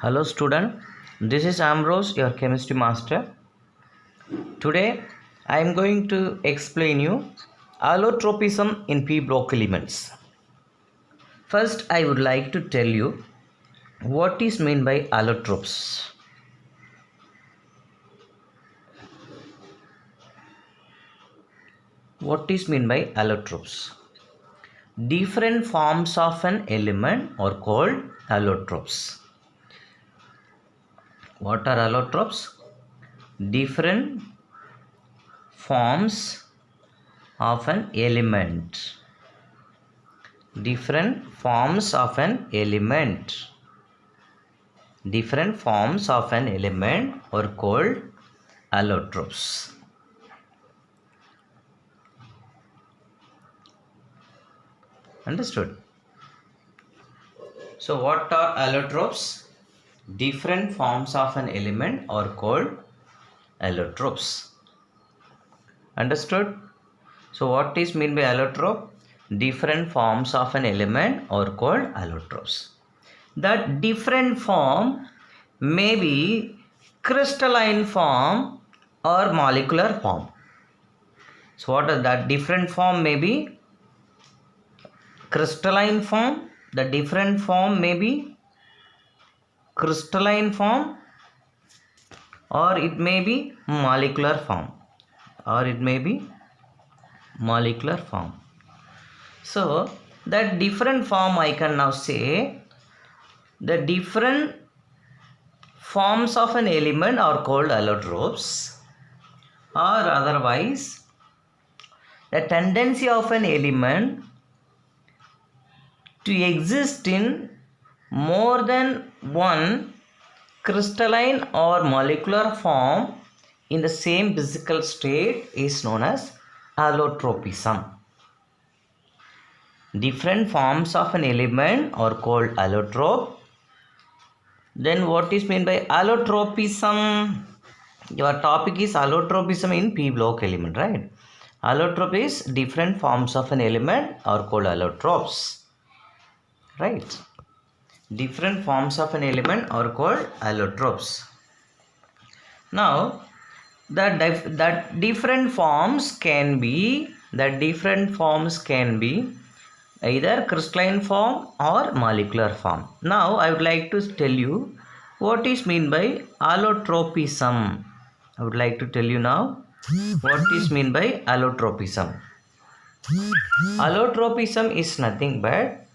Hello student, this is Ambrose, your chemistry master. Today I am going to explain you allotropism in p block elements. First I would like to tell you what is meant by allotropes. What is meant by allotropes? Different forms of an element are called allotropes. What are allotropes? Different forms of an element. Different forms of an element. Different forms of an element are called allotropes. Understood? So what are allotropes? Different forms of an element are called allotropes. Understood? So what is meant by allotrope? Different forms of an element are called allotropes. That different form may be crystalline form or molecular form. So what is that? Different form may be crystalline form. The different form may be crystalline form, or it may be molecular form, or it may be molecular form. So that different form, I can now say the different forms of an element are called allotropes, or otherwise the tendency of an element to exist in more than one crystalline or molecular form in the same physical state is known as allotropism. Different forms of an element are called allotrope. Then what is meant by allotropism? Your topic is allotropism in p block element, right? Allotrope is different forms of an element are called allotropes, right? Different forms of an element are called allotropes. Now that different forms can be either crystalline form or molecular form. Now I would like to tell you what is meant by allotropism. I would like to tell you now what is meant by allotropism. Allotropism is nothing but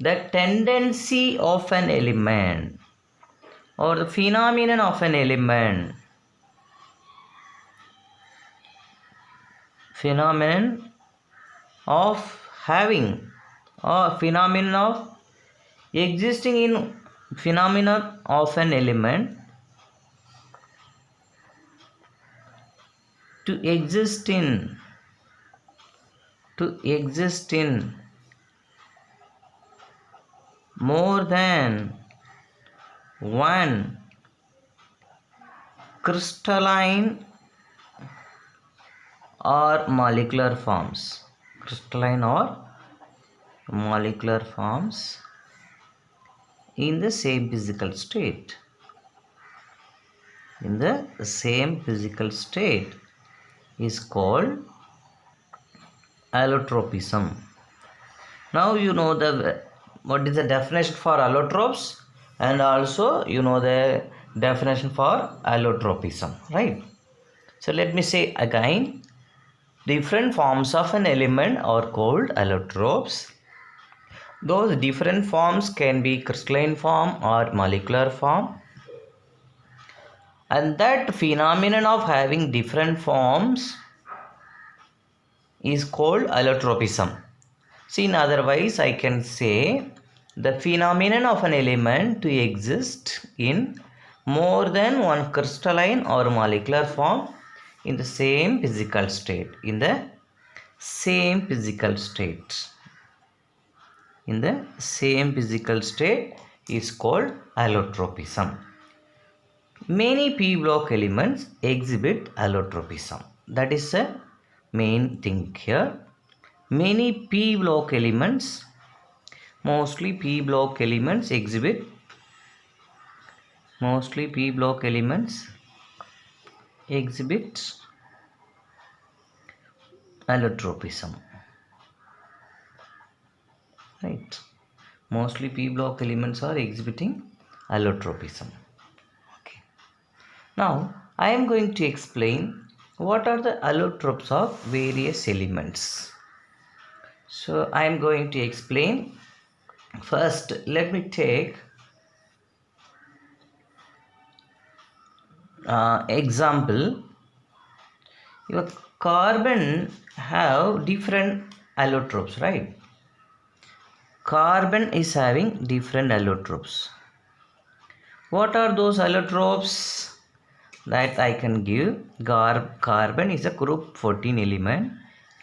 the tendency of an element or the phenomenon of an element, phenomenon of having or phenomenon of existing in phenomenon of an element to exist in more than one crystalline or molecular forms. Crystalline or molecular forms in the same physical state. In the same physical state is called allotropism. Now you know what is the definition for allotropes, and also you know the definition for allotropism, right? So let me say again, different forms of an element are called allotropes. Those different forms can be crystalline form or molecular form, and that phenomenon of having different forms is called allotropism. See, in otherwise I can say the phenomenon of an element to exist in more than one crystalline or molecular form in the same physical state. In the same physical state. In the same physical state is called allotropism. Many p block elements exhibit allotropism. That is the main thing here. Many p block elements, mostly p block elements exhibit Mostly p block elements exhibit allotropism, right? Mostly p block elements are exhibiting allotropism. Okay. Now I am going to explain what are the allotropes of various elements. So I am going to explain. First, let me take example. Your carbon have different allotropes, right? Carbon is having different allotropes. What are those allotropes that I can give? Carbon is a group 14 element.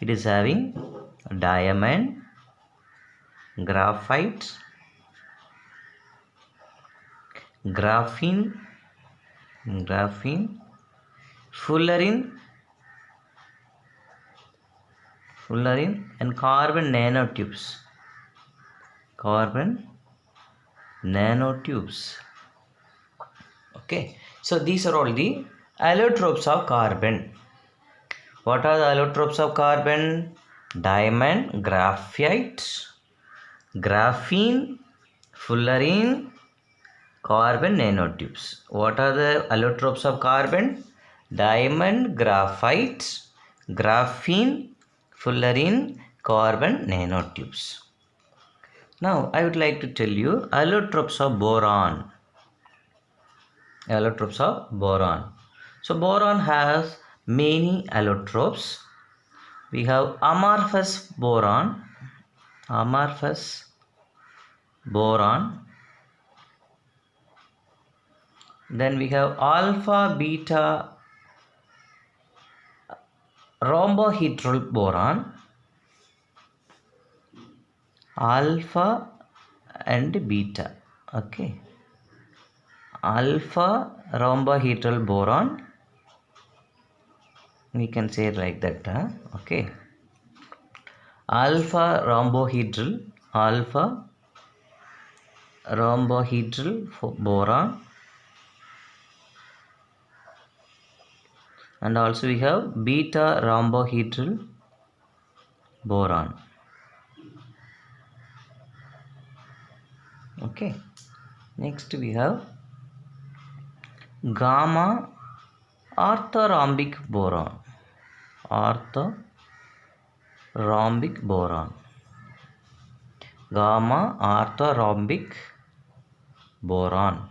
It is having diamond, graphite, graphene, fullerene, and carbon nanotubes. Okay, so these are all the allotropes of carbon. What are the allotropes of carbon? Diamond, graphite, graphene, fullerene, carbon nanotubes. What are the allotropes of carbon? Diamond, graphite, graphene, fullerene, carbon nanotubes. Now I would like to tell you allotropes of boron. So boron has many allotropes. We have amorphous boron. Then we have alpha beta rhombohedral boron. Alpha and beta. Okay. Alpha rhombohedral boron. We can say it like that. Okay. Alpha rhombohedral boron. And also we have beta rhombohedral boron. Okay. Next we have gamma orthorhombic boron. Gamma orthorhombic boron.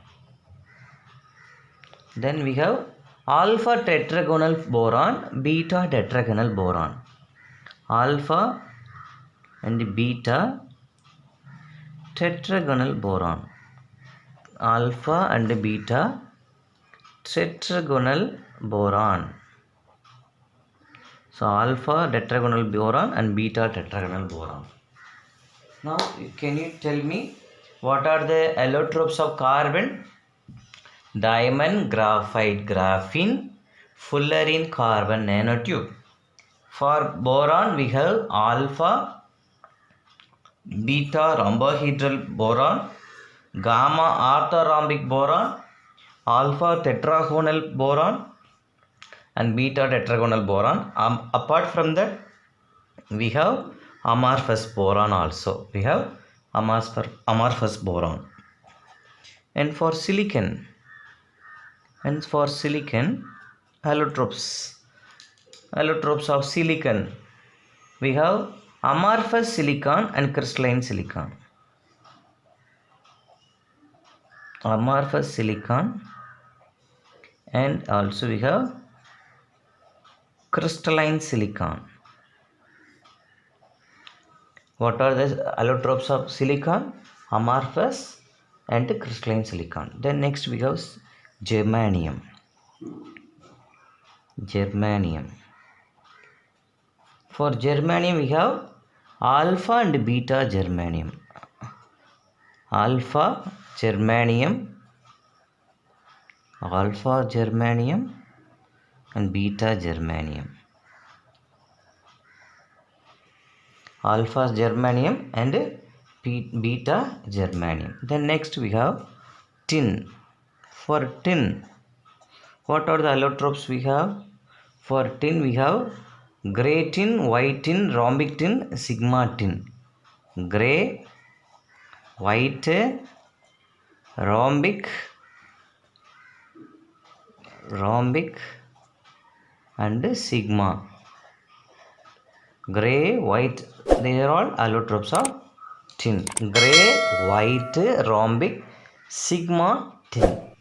Then we have alpha tetragonal boron, beta tetragonal boron. Alpha and beta tetragonal boron. Alpha and beta tetragonal boron. So alpha tetragonal boron and beta tetragonal boron. Now can you tell me what are the allotropes of carbon? Diamond, graphite, graphene, fullerene, carbon nanotube. For boron we have alpha, beta rhombohedral boron, gamma orthorhombic boron, alpha tetragonal boron and beta tetragonal boron. Apart from that we have amorphous boron also. Amorphous boron. And for silicon allotropes of silicon, we have amorphous silicon and crystalline silicon. Amorphous silicon and also we have crystalline silicon. What are the allotropes of silicon? Amorphous and crystalline silicon. Then next we have germanium. For germanium we have alpha and beta germanium. Alpha germanium and beta germanium. Alpha germanium and beta germanium. Then next we have tin. For tin, what are the allotropes we have? For tin we have gray tin, white tin, rhombic tin, sigma tin. Gray, white, rhombic and sigma. Gray, white, they are all allotropes of tin. Gray, white, rhombic, sigma, tin.